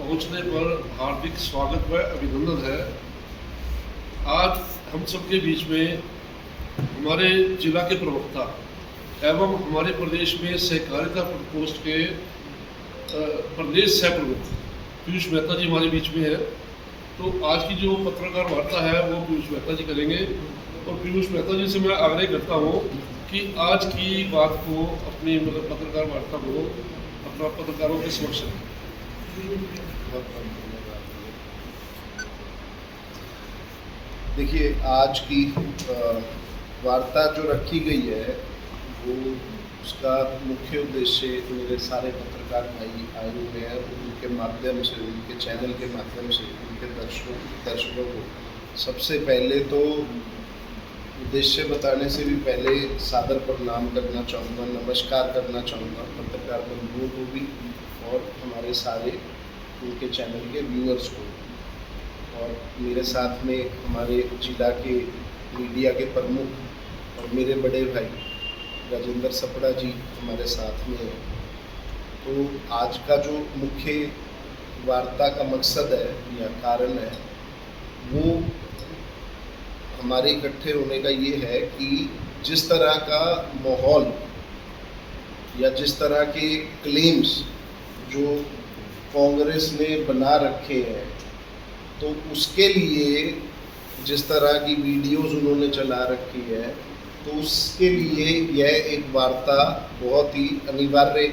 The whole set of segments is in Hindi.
पहुंचने पर हार्दिक स्वागत व अभिनंदन है। आज हम सबके बीच में हमारे जिला के प्रवक्ता एवं हमारे प्रदेश में सहकारिता प्रकोष्ठ के प्रदेश सह प्रमुख पीयूष मेहता जी हमारे बीच में है। तो आज की जो पत्रकार वार्ता है वो पीयूष मेहता जी करेंगे और पीयूष मेहता जी से मैं आग्रह करता हूँ कि आज की बात को अपनी पत्रकार वार्ता को अपना पत्रकारों के समक्ष देखिए, आज की वार्ता जो रखी गई है वो उसका मुख्य उद्देश्य मेरे सारे पत्रकार भाई आए हुए हैं, उनके माध्यम से, उनके चैनल के माध्यम से उनके दर्शकों को सबसे पहले तो उद्देश्य बताने से भी पहले सादर प्रणाम करना चाहूँगा, नमस्कार करना चाहूँगा पत्रकार बंधुओं को भी और हमारे सारे उनके चैनल के व्यूअर्स को। और मेरे साथ में हमारे जिला के मीडिया के प्रमुख और मेरे बड़े भाई राजेंद्र सपड़ा जी हमारे साथ में हैं। तो आज का जो मुख्य वार्ता का मकसद है या कारण है वो हमारे इकट्ठे होने का ये है कि जिस तरह का माहौल या जिस तरह के क्लेम्स जो कांग्रेस ने बना रखे हैं तो उसके लिए जिस तरह की वीडियोस उन्होंने चला रखी है तो उसके लिए यह एक वार्ता बहुत ही अनिवार्य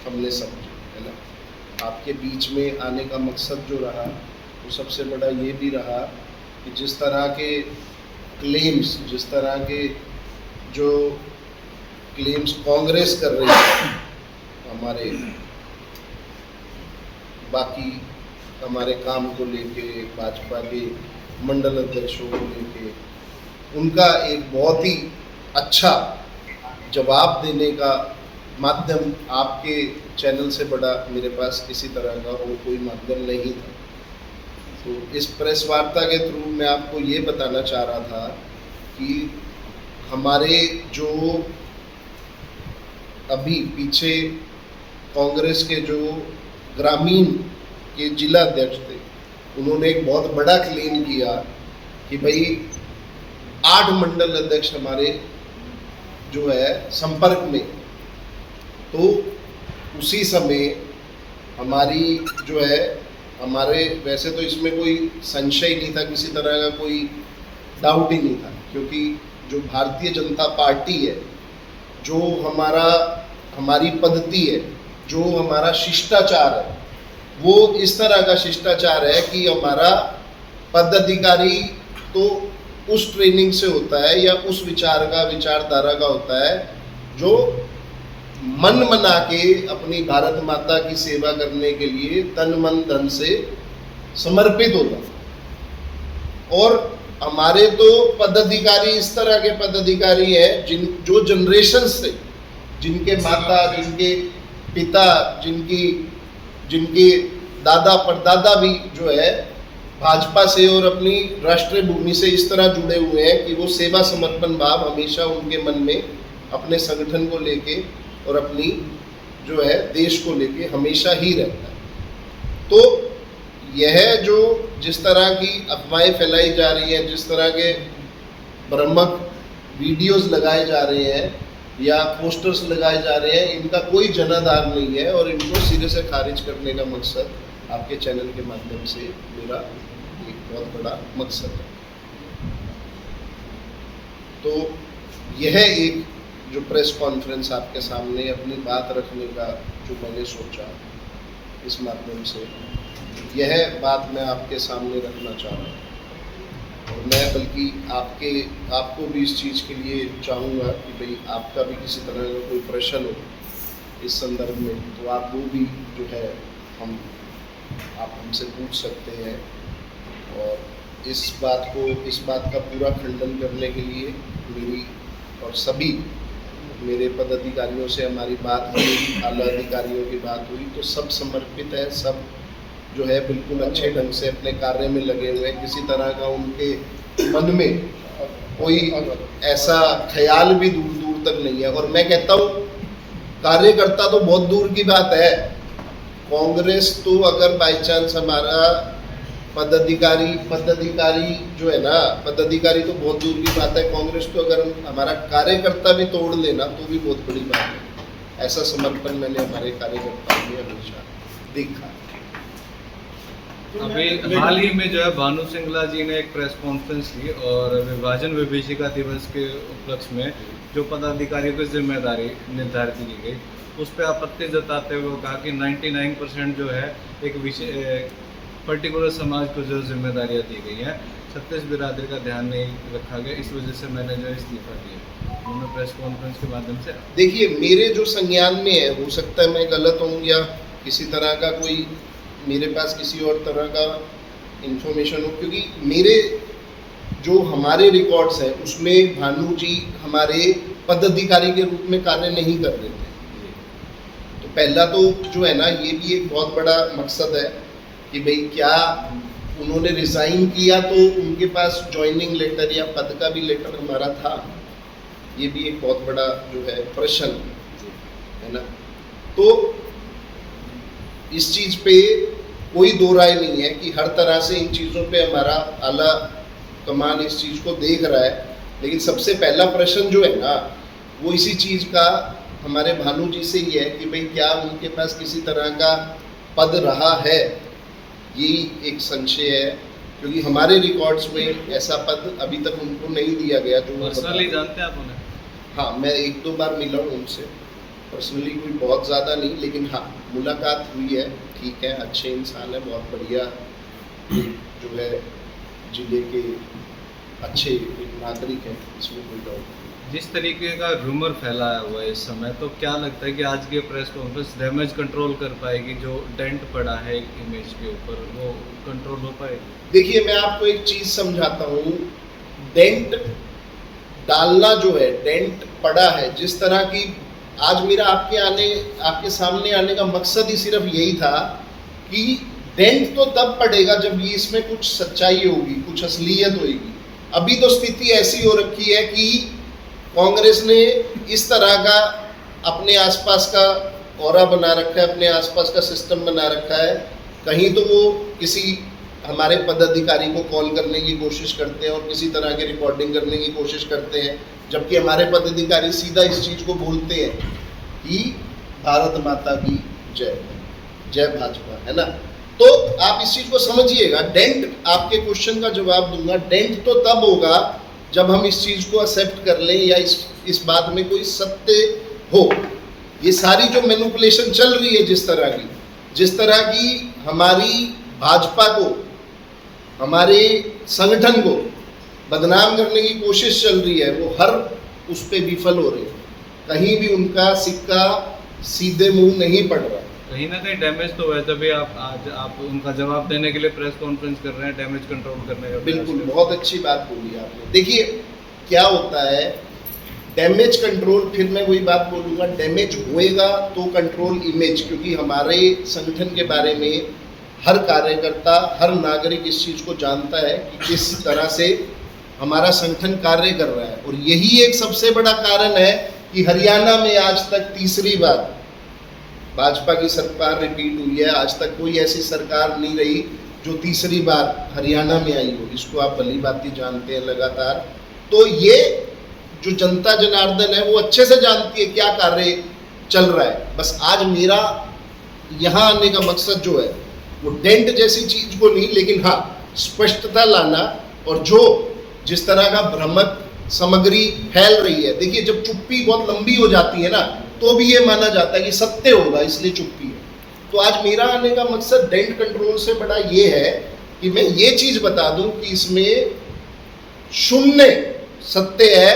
हमने समझी है ना। आपके बीच में आने का मकसद जो रहा वो सबसे बड़ा ये भी रहा कि जिस तरह के क्लेम्स, जिस तरह के जो क्लेम्स कांग्रेस कर रही है हमारे बाकी हमारे काम को लेके, भाजपा के मंडल अध्यक्षों को लेके, उनका एक बहुत ही अच्छा जवाब देने का माध्यम आपके चैनल से बड़ा मेरे पास किसी तरह का और कोई माध्यम नहीं था। तो इस प्रेस वार्ता के थ्रू मैं आपको ये बताना चाह रहा था कि हमारे जो अभी पीछे कांग्रेस के जो ग्रामीण के जिला अध्यक्ष थे उन्होंने एक बहुत बड़ा क्लेम किया कि भाई 8 मंडल अध्यक्ष हमारे जो है संपर्क में। तो उसी समय हमारी जो है हमारे वैसे तो इसमें कोई संशय नहीं था, किसी तरह का कोई डाउट ही नहीं था, क्योंकि जो भारतीय जनता पार्टी है, जो हमारी पद्धति है, जो हमारा शिष्टाचार है वो इस तरह का शिष्टाचार है कि हमारा पदाधिकारी तो उस ट्रेनिंग से होता है या उस विचारधारा का होता है जो मन मना के अपनी भारत माता की सेवा करने के लिए तन मन धन से समर्पित होता। और हमारे तो पदाधिकारी इस तरह के पदाधिकारी हैं जो जनरेशन से, जिनके माता, जिनके पिता, जिनके दादा परदादा भी जो है भाजपा से और अपनी राष्ट्रीय भूमि से इस तरह जुड़े हुए हैं कि वो सेवा समर्पण भाव हमेशा उनके मन में अपने संगठन को लेके और अपनी जो है देश को लेके हमेशा ही रहता है। तो यह जो जिस तरह की अफवाहें फैलाई जा रही हैं, जिस तरह के भ्रामक वीडियोस लगाए जा रहे हैं या पोस्टर्स लगाए जा रहे हैं, इनका कोई जनाधार नहीं है और इनको सिरे से खारिज करने का मकसद आपके चैनल के माध्यम से मेरा एक बहुत बड़ा मकसद है। तो यह एक जो प्रेस कॉन्फ्रेंस आपके सामने अपनी बात रखने का जो मैंने सोचा, इस माध्यम से यह बात मैं आपके सामने रखना चाह रहा हूँ। और मैं बल्कि आपको भी इस चीज़ के लिए चाहूँगा कि भाई आपका भी किसी तरह का कोई प्रश्न हो इस संदर्भ में तो आप वो भी जो है आप हमसे पूछ सकते हैं। और इस बात का पूरा खंडन करने के लिए मेरी और सभी मेरे पदाधिकारियों से हमारी बात हुई, आला अधिकारियों की बात हुई, तो सब समर्पित है, सब जो है बिल्कुल अच्छे ढंग से अपने कार्य में लगे हुए हैं। किसी तरह का उनके मन में कोई ऐसा ख्याल भी दूर दूर तक नहीं है। और मैं कहता हूँ कार्यकर्ता तो बहुत दूर की बात है, कांग्रेस तो अगर बाई चांस हमारा पदाधिकारी जो है ना, पदाधिकारी तो बहुत दूर की बात है, कांग्रेस तो अगर हमारा कार्यकर्ता भी तोड़ लेना तो भी बहुत बड़ी बात है। ऐसा समर्पण मैंने हमारे कार्यकर्ताओं में हमेशा देखा। अभी हाल ही में जो है भानु सिंगला जी ने एक प्रेस कॉन्फ्रेंस की और विभाजन विभीषिका दिवस के उपलक्ष्य में जो पदाधिकारियों की जिम्मेदारी निर्धारित की गई उस पर आपत्ति जताते हुए कहा कि 99% जो है एक पर्टिकुलर समाज को जो जिम्मेदारियां दी गई हैं छत्तीस बिरादरी का ध्यान नहीं रखा गया, इस वजह से मैंने जो इस्तीफा दिया। उन्होंने प्रेस कॉन्फ्रेंस के माध्यम से देखिए, मेरे जो संज्ञान में है, हो सकता है मैं गलत हूँ या किसी तरह का कोई मेरे पास किसी और तरह का इंफॉर्मेशन हो, क्योंकि मेरे जो हमारे रिकॉर्ड्स हैं उसमें भानु जी हमारे पदाधिकारी के रूप में कार्य नहीं कर रहे थे। तो पहला तो जो है ना, ये भी एक बहुत बड़ा मकसद है कि भाई क्या उन्होंने रिज़ाइन किया तो उनके पास जॉइनिंग लेटर या पद का भी लेटर हमारा था, ये भी एक बहुत बड़ा जो है प्रश्न है ना। तो इस चीज़ पे कोई दो राय नहीं है कि हर तरह से इन चीज़ों पे हमारा आला कमान इस चीज़ को देख रहा है, लेकिन सबसे पहला प्रश्न जो है ना वो इसी चीज़ का हमारे भानु जी से ही है कि भाई क्या उनके पास किसी तरह का पद रहा है। यही एक संशय है, क्योंकि हमारे रिकॉर्ड्स में ऐसा पद अभी तक उनको नहीं दिया गया। जो पर्सनली जानते हैं आप उन्हें? हाँ, मैं एक दो बार मिला हूँ उनसे पर्सनली, कोई बहुत ज़्यादा नहीं, लेकिन हाँ मुलाकात हुई है। ठीक है, अच्छे इंसान है, बहुत बढ़िया जो है जिले के अच्छे एक नागरिक हैं, इसमें कोई डाउट नहीं। जिस तरीके का रूमर फैलाया हुआ है इस समय, तो क्या लगता है कि आज की प्रेस कॉन्फ्रेंस डैमेज कंट्रोल कर पाएगी? जो डेंट पड़ा है इमेज के ऊपर वो कंट्रोल हो पाएगी? देखिए, मैं आपको एक चीज़ समझाता हूँ। डेंट डालना जो है, डेंट पड़ा है, जिस तरह की आज मेरा आपके सामने आने का मकसद ही सिर्फ यही था कि डेंट तो तब पड़ेगा जब ये इसमें कुछ सच्चाई होगी, कुछ असलियत होगी। अभी तो स्थिति ऐसी हो रखी है कि कांग्रेस ने इस तरह का अपने आसपास का ऑरा बना रखा है, अपने आसपास का सिस्टम बना रखा है। कहीं तो वो किसी हमारे पदाधिकारी को कॉल करने की कोशिश करते हैं और किसी तरह की रिकॉर्डिंग करने की कोशिश करते हैं, जबकि हमारे पदाधिकारी सीधा इस चीज़ को बोलते हैं कि भारत माता की जय, जय भाजपा, है ना। तो आप इस चीज़ को समझिएगा। डेंट, आपके क्वेश्चन का जवाब दूंगा, डेंट तो तब होगा जब हम इस चीज़ को एक्सेप्ट कर लें या इस बात में कोई सत्य हो। ये सारी जो मैनिपुलेशन चल रही है, जिस तरह की हमारी भाजपा को, हमारे संगठन को बदनाम करने की कोशिश चल रही है, वो हर उस पर विफल हो रही है। कहीं भी उनका सिक्का सीधे मुंह नहीं पड़ रहा। कहीं ना कहीं डैमेज तो हुआ है, तभी आप उनका जवाब देने के लिए प्रेस कॉन्फ्रेंस कर रहे हैं, डैमेज कंट्रोल करने का। बिल्कुल, बहुत अच्छी बात बोली आपने। देखिए क्या होता है डैमेज कंट्रोल, फिर मैं वही बात बोलूँगा, डैमेज होएगा तो कंट्रोल इमेज, क्योंकि हमारे संगठन के बारे में हर कार्यकर्ता, हर नागरिक इस चीज़ को जानता है कि किस तरह से हमारा संगठन कार्य कर रहा है। और यही एक सबसे बड़ा कारण है कि हरियाणा में आज तक तीसरी बार भाजपा की सरकार रिपीट हुई है। आज तक कोई ऐसी सरकार नहीं रही जो तीसरी बार हरियाणा में आई हो। इसको आप भली भांति जानते हैं लगातार। तो ये जो जनता जनार्दन है वो अच्छे से जानती है क्या कार्य चल रहा है। बस आज मेरा यहाँ आने का मकसद जो है वो डेंट जैसी चीज़ को नहीं, लेकिन हाँ स्पष्टता लाना। और जो जिस तरह का भ्रामक सामग्री फैल रही है, देखिए जब चुप्पी बहुत लंबी हो जाती है ना, तो भी ये माना जाता है कि सत्य होगा, इसलिए चुप्पी है। तो आज मेरा आने का मकसद डेंट कंट्रोल से बड़ा ये है कि मैं ये चीज़ बता दूं कि इसमें शून्य सत्य है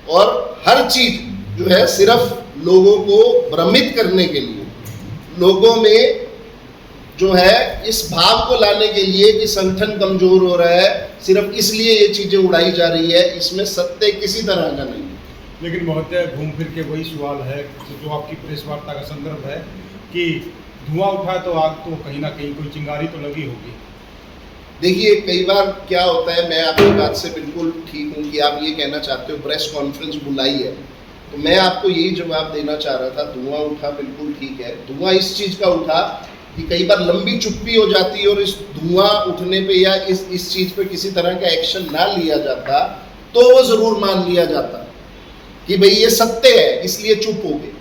और हर चीज़ जो है सिर्फ लोगों को भ्रमित करने के लिए, लोगों में जो है इस भाव को लाने के लिए कि संगठन कमजोर हो रहा है, सिर्फ इसलिए ये चीज़ें उड़ाई जा रही है। इसमें सत्य किसी तरह का नहीं। लेकिन महोदय, घूम फिर के वही सवाल है जो आपकी प्रेस वार्ता का संदर्भ है कि धुआं उठा तो आग तो कहीं ना कहीं कोई चिंगारी तो लगी होगी। देखिए कई बार क्या होता है, मैं आपकी बात से बिल्कुल ठीक हूँ कि आप ये कहना चाहते हो प्रेस कॉन्फ्रेंस बुलाई है, तो मैं आपको यही जवाब देना चाह रहा था। धुआं उठा बिल्कुल ठीक है। धुआं इस चीज़ का उठा कि कई बार लंबी चुप्पी हो जाती है और इस धुआं उठने पे या इस चीज पे किसी तरह का एक्शन ना लिया जाता तो वो जरूर मान लिया जाता कि भाई ये सत्य है इसलिए चुप हो गए।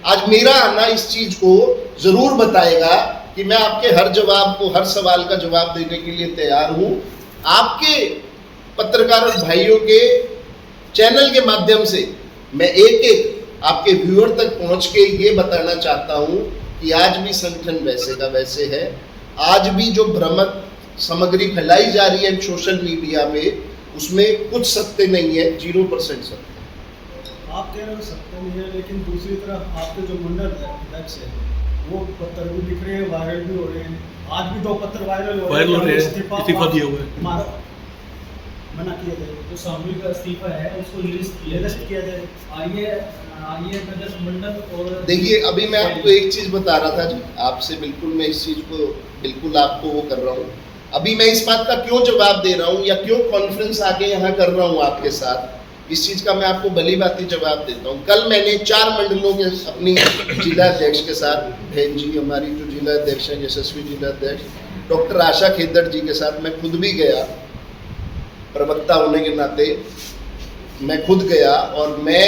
आज मेरा आना इस चीज को जरूर बताएगा कि मैं आपके हर सवाल का जवाब देने के लिए तैयार हूं। आपके पत्रकार भाइयों के चैनल के माध्यम से मैं एक एक आपके व्यूअर तक पहुंच के ये बताना चाहता हूं कि आज भी संगठन वैसे का वैसे है। आज भी जो भ्रामक सामग्री फैलाई जा रही है सोशल मीडिया पे उसमें कुछ सत्य नहीं है, 0% सत्य। आप कह रहे हो सत्य नहीं है, लेकिन दूसरी तरफ आपके जो मंडल अध्यक्ष है वो पत्र भी लिख रहे हैं, वायरल भी हो रहे हैं। आज भी 2 पत्र वायरल हो रहे हैं, इस्तीफा दिया हुआ है, मना किया जाए तो सामूहिक इस्तीफा है उसको निरस्त किया जाए। आइए मंडल और देखिए अभी मैं आपको एक चीज बता रहा था जी, आपसे बिल्कुल मैं इस चीज को बिल्कुल आपको वो कर रहा हूँ। अभी मैं इस बात का क्यों जवाब दे रहा हूँ या क्यों कॉन्फ्रेंस आके यहाँ कर रहा हूँ आपके साथ, इस चीज का मैं आपको भली भांति जवाब देता हूँ। कल मैंने 4 मंडलों के अपनी जिला अध्यक्ष के साथ, बहन जी हमारी जो जिला अध्यक्ष है यशस्वी जिला अध्यक्ष डॉक्टर आशा खेदड़ जी के साथ मैं खुद भी गया, प्रवक्ता होने के नाते मैं खुद गया और मैं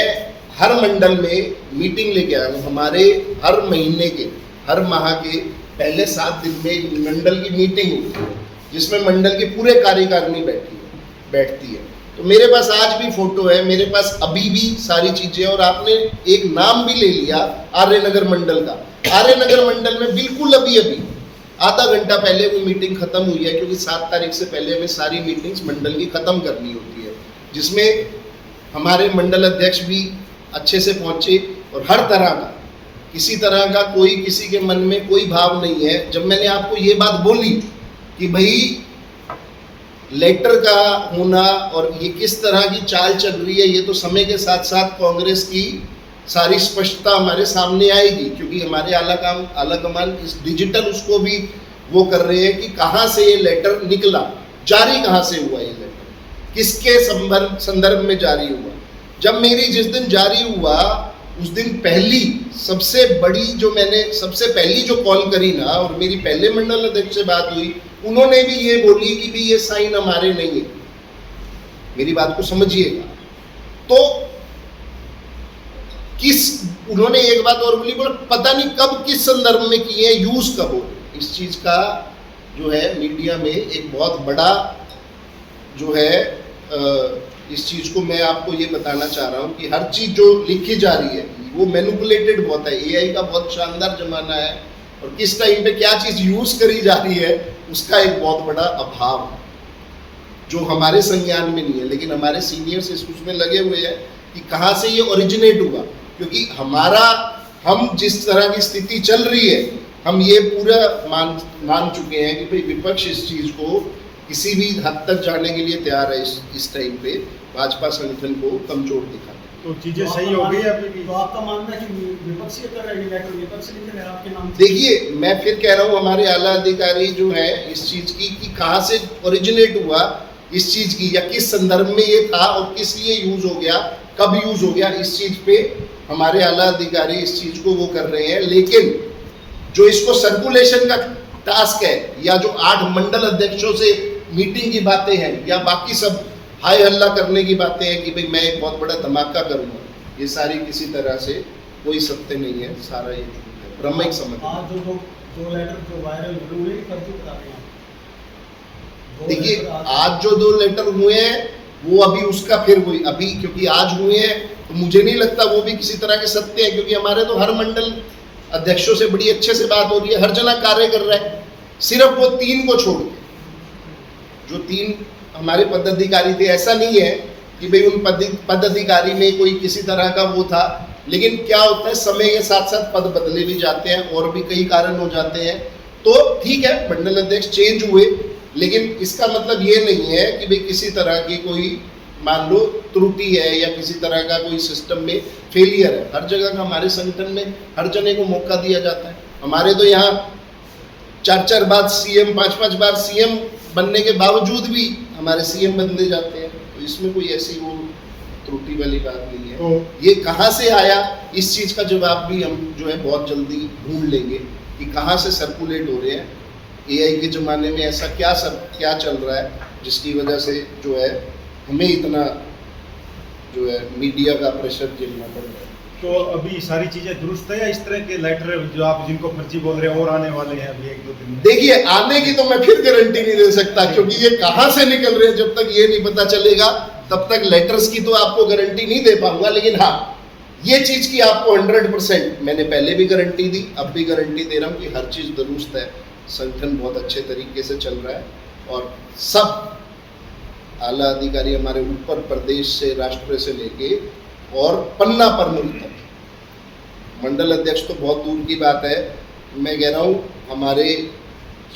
हर मंडल में मीटिंग लेके आया हूँ। हमारे हर महीने के हर माह के पहले 7 दिन में मंडल की मीटिंग होती है जिसमें मंडल की पूरे कार्यकारिणी बैठती है। तो मेरे पास आज भी फोटो है, मेरे पास अभी भी सारी चीजें, और आपने एक नाम भी ले लिया आर्यनगर मंडल का। आर्यनगर मंडल में बिल्कुल अभी आधा घंटा पहले वो मीटिंग खत्म हुई है, क्योंकि 7 तारीख से पहले हमें सारी मीटिंग्स मंडल की खत्म करनी होती है, जिसमें हमारे मंडल अध्यक्ष भी अच्छे से पहुंचे और हर तरह का किसी तरह का कोई किसी के मन में कोई भाव नहीं है। जब मैंने आपको ये बात बोली कि भाई लेटर का होना और ये किस तरह की चाल चल रही है, ये तो समय के साथ साथ कांग्रेस की सारी स्पष्टता हमारे सामने आएगी, क्योंकि हमारे आला कमान इस डिजिटल उसको भी वो कर रहे हैं कि कहाँ से ये लेटर निकला, जारी कहाँ से हुआ, ये लेटर किसके संदर्भ में जारी हुआ। जब मेरी जिस दिन जारी हुआ उस दिन सबसे पहली जो कॉल करी ना, और मेरी पहले मंडल अध्यक्ष से बात हुई, उन्होंने भी ये बोली कि भी ये साइन हमारे नहीं है। मेरी बात को समझिएगा। तो उन्होंने एक बात और बोली, बोला पता नहीं कब किस संदर्भ में किए, यूज कब हो। इस चीज का जो है मीडिया में एक बहुत बड़ा जो है इस चीज को मैं आपको ये बताना चाह रहा हूँ कि हर चीज जो लिखी जा रही है वो मैनिपुलेटेड बहुत है। एआई का बहुत शानदार जमाना है और किस टाइम पे क्या चीज यूज करी जा रही है उसका एक बहुत बड़ा अभाव है जो हमारे संज्ञान में नहीं है, लेकिन हमारे सीनियर्स उसमें लगे हुए हैं कि कहाँ से ये ओरिजिनेट हुआ। क्योंकि हम जिस तरह की स्थिति चल रही है, हम ये पूरा मान चुके हैं कि भाई विपक्ष इस चीज को किसी भी हद तक जाने के लिए तैयार है। इस टाइम पे भाजपा संगठन को कमजोर दिखा, तो चीजें सही हो गई अभी भी। तो आपका मानना है कि विपक्ष ये कर रहे हैं, लेटर विपक्ष लिख रहे हैं आपके नाम। देखिए मैं फिर कह रहा हूँ, हमारे आला अधिकारी जो है इस चीज की कि कहाँ से ओरिजिनेट हुआ इस चीज की, या किस संदर्भ में ये था और किस लिए यूज हो गया, कब यूज हो गया, इस चीज पे हमारे आला अधिकारी इस चीज को वो कर रहे हैं। लेकिन जो इसको सर्कुलेशन का टास्क है, या जो 8 मंडल अध्यक्षों से मीटिंग की बातें हैं, या बाकी सब हाय हल्ला करने की बातें हैं कि भाई मैं एक बहुत बड़ा धमाका करूंगा, ये सारी किसी तरह से कोई सत्य नहीं है, सारा ये भ्रमिक समझ। आज जो दो लेटर जो वायरल हुए फर्जी बता रहे हैं। देखिए आज जो 2 लेटर हुए हैं वो अभी उसका फिर हुई अभी, क्योंकि आज हुए हैं तो मुझे नहीं लगता वो भी किसी तरह के सत्य है, क्योंकि हमारे तो हर मंडल अध्यक्षों से बड़ी अच्छे से बात हो रही है, हर जना कार्य कर रहा है। सिर्फ वो 3 को छोड़ के, जो 3 हमारे पदाधिकारी थे, ऐसा नहीं है कि भाई उन पदाधिकारी में कोई किसी तरह का वो था, लेकिन क्या होता है समय के साथ साथ पद बदले भी जाते हैं और भी कई कारण हो जाते हैं। तो ठीक है मंडल अध्यक्ष चेंज हुए, लेकिन इसका मतलब ये नहीं है कि भाई किसी तरह की कोई मान लो त्रुटि है या किसी तरह का कोई सिस्टम में फेलियर है। हर जगह का हमारे संगठन में हर जने को मौका दिया जाता है। हमारे तो यहाँ 4 बार सीएम 5 बार सीएम बनने के बावजूद भी हमारे सीएम बदले जाते हैं, तो इसमें कोई ऐसी वो त्रुटि वाली बात नहीं है। तो ये कहाँ से आया इस चीज़ का जवाब भी हम जो है बहुत जल्दी ढूंढ लेंगे। कि कहाँ से सर्कुलेट हो रहे हैं, एआई के ज़माने में ऐसा क्या चल रहा है जिसकी वजह से जो है हमें इतना जो है मीडिया का प्रेशर झेलना पड़ रहा है। तो अभी सारी चीजें दुरुस्त है या इस तरह के लेटर जो आप जिनको फर्जी बोल रहे हैं और आने वाले हैं अभी 1-2 दिन में? देखिए, आने की तो मैं फिर गारंटी नहीं दे सकता, क्योंकि ये कहाँ से निकल रहे हैं जब तक ये नहीं पता चलेगा तब तक लेटर्स की तो आपको गारंटी नहीं दे पाऊंगा। लेकिन हाँ, ये चीज़ की आपको 100%, मैंने पहले भी गारंटी दी, अब भी गारंटी दे रहा हूँ कि हर चीज़ दुरुस्त है, संगठन बहुत अच्छे तरीके से चल रहा है और सब आला अधिकारी हमारे ऊपर प्रदेश से, राष्ट्र से लेके और पन्ना प्रमुख तक, मंडल अध्यक्ष तो बहुत दूर की बात है, मैं कह रहा हूँ हमारे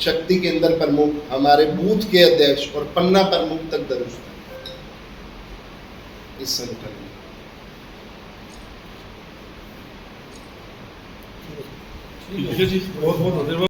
शक्ति केंद्र प्रमुख, हमारे बूथ के अध्यक्ष और पन्ना प्रमुख तक दुरुस्त है इस संगठन में। ठीक है जी, बहुत बहुत धन्यवाद।